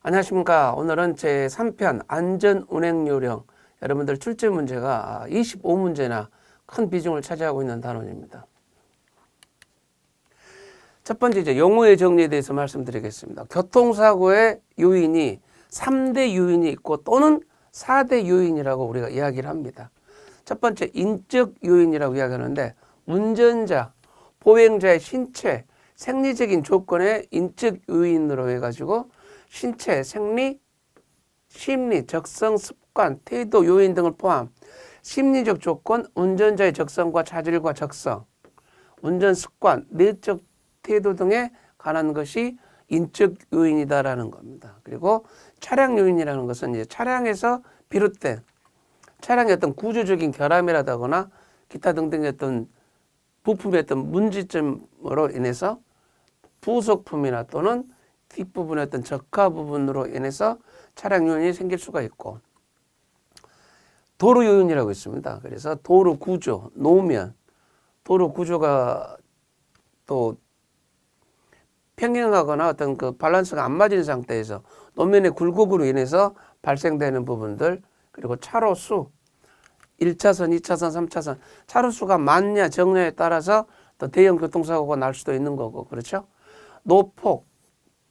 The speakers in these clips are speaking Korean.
안녕하십니까. 오늘은 제3편 안전운행요령, 여러분들 출제 문제가 25문제나 큰 비중을 차지하고 있는 단원입니다. 첫 번째 이제 용어의 정리에 대해서 말씀드리겠습니다. 교통사고의 요인이 3대 요인이 있고 또는 4대 요인이라고 우리가 이야기를 합니다. 첫 번째 인적 요인이라고 이야기하는데, 운전자, 보행자의 신체, 생리적인 조건의 인적 요인으로 해가지고 신체, 생리, 심리, 적성, 습관, 태도, 요인 등을 포함 심리적 조건, 운전자의 적성과 자질과 적성, 운전 습관, 내적 태도 등에 관한 것이 인적 요인이다라는 겁니다. 그리고 차량 요인이라는 것은 이제 차량에서 비롯된 차량의 어떤 구조적인 결함이라거나 기타 등등의 어떤 부품의 어떤 문제점으로 인해서 부속품이나 또는 뒷부분의 어떤 적하 부분으로 인해서 차량 요인이 생길 수가 있고, 도로 요인이라고 있습니다. 그래서 도로 구조, 노면, 도로 구조가 또 평행하거나 어떤 그 밸런스가 안 맞은 상태에서 노면의 굴곡으로 인해서 발생되는 부분들, 그리고 차로 수, 1차선, 2차선, 3차선, 차로 수가 많냐 적냐에 따라서 또 대형 교통사고가 날 수도 있는 거고, 그렇죠? 노폭,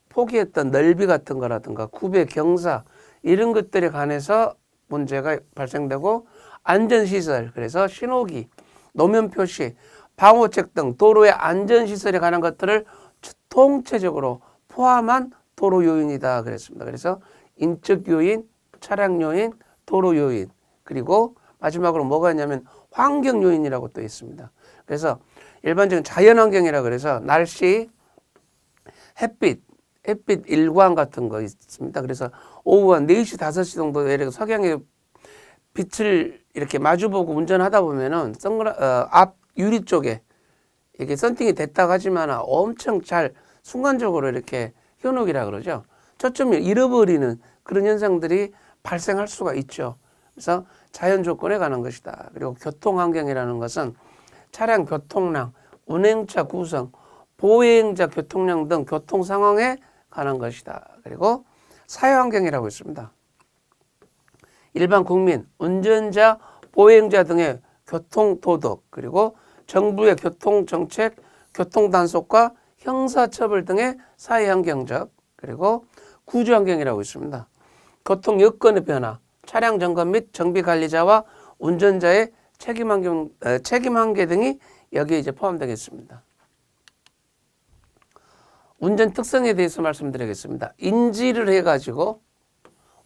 폭의 어떤 넓이 같은 거라든가 구배, 경사 이런 것들에 관해서 문제가 발생되고, 안전시설, 그래서 신호기, 노면 표시, 방호책 등 도로의 안전시설에 관한 것들을 통체적으로 포함한 도로 요인이다 그랬습니다. 그래서 인적 요인, 차량 요인, 도로 요인, 그리고 마지막으로 뭐가 있냐면 환경 요인이라고 또 있습니다. 그래서 일반적인 자연 환경이라 그래서 날씨, 햇빛 일광 같은 거 있습니다. 그래서 오후 한 4시, 5시 정도 예를 들어 석양의 빛을 이렇게 마주보고 운전하다 보면은 앞 유리 쪽에 이게 썬팅이 됐다고 하지만 엄청 잘 순간적으로 이렇게 현혹이라 그러죠. 초점을 잃어버리는 그런 현상들이 발생할 수가 있죠. 그래서 자연 조건에 관한 것이다. 그리고 교통 환경이라는 것은 차량 교통량, 운행차 구성, 보행자 교통량 등 교통 상황에 관한 것이다. 그리고 사회 환경이라고 있습니다. 일반 국민, 운전자, 보행자 등의 교통 도덕, 그리고 정부의 교통 정책, 교통 단속과 형사 처벌 등의 사회 환경적, 그리고 구조 환경이라고 있습니다. 교통 여건의 변화, 차량 점검 및 정비 관리자와 운전자의 책임 한계 등이 여기에 이제 포함되겠습니다. 운전 특성에 대해서 말씀드리겠습니다. 인지를 해가지고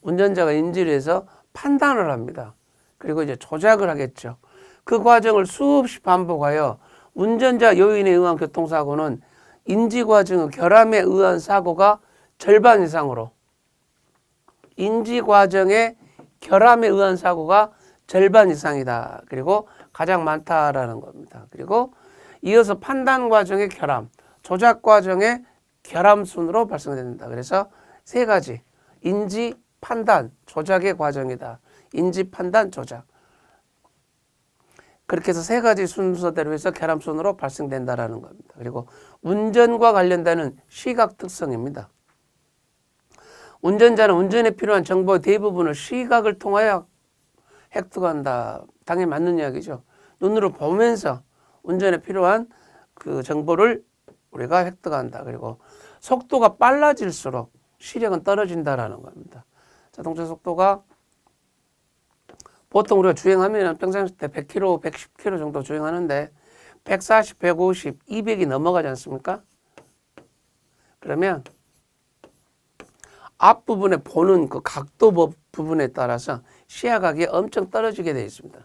운전자가 인지를 해서 판단을 합니다. 그리고 이제 조작을 하겠죠. 그 과정을 수없이 반복하여 운전자 요인에 의한 교통사고는 인지 과정의 결함에 의한 사고가 절반 이상으로, 인지 과정의 결함에 의한 사고가 절반 이상이다. 그리고 가장 많다라는 겁니다. 그리고 이어서 판단 과정의 결함, 조작 과정의 결함 순으로 발생된다. 그래서 세 가지, 인지, 판단, 조작의 과정이다. 인지, 판단, 조작. 그렇게 해서 세 가지 순서대로 해서 결함 순으로 발생된다라는 겁니다. 그리고 운전과 관련되는 시각 특성입니다. 운전자는 운전에 필요한 정보 대부분을 시각을 통하여 획득한다. 당연히 맞는 이야기죠. 눈으로 보면서 운전에 필요한 그 정보를 우리가 획득한다. 그리고 속도가 빨라질수록 시력은 떨어진다라는 겁니다. 자동차 속도가 보통 우리가 주행하면 평상시 때 100km, 110km 정도 주행하는데 140, 150, 200이 넘어가지 않습니까? 그러면 앞부분에 보는 그 각도 부분에 따라서 시야각이 엄청 떨어지게 되어 있습니다.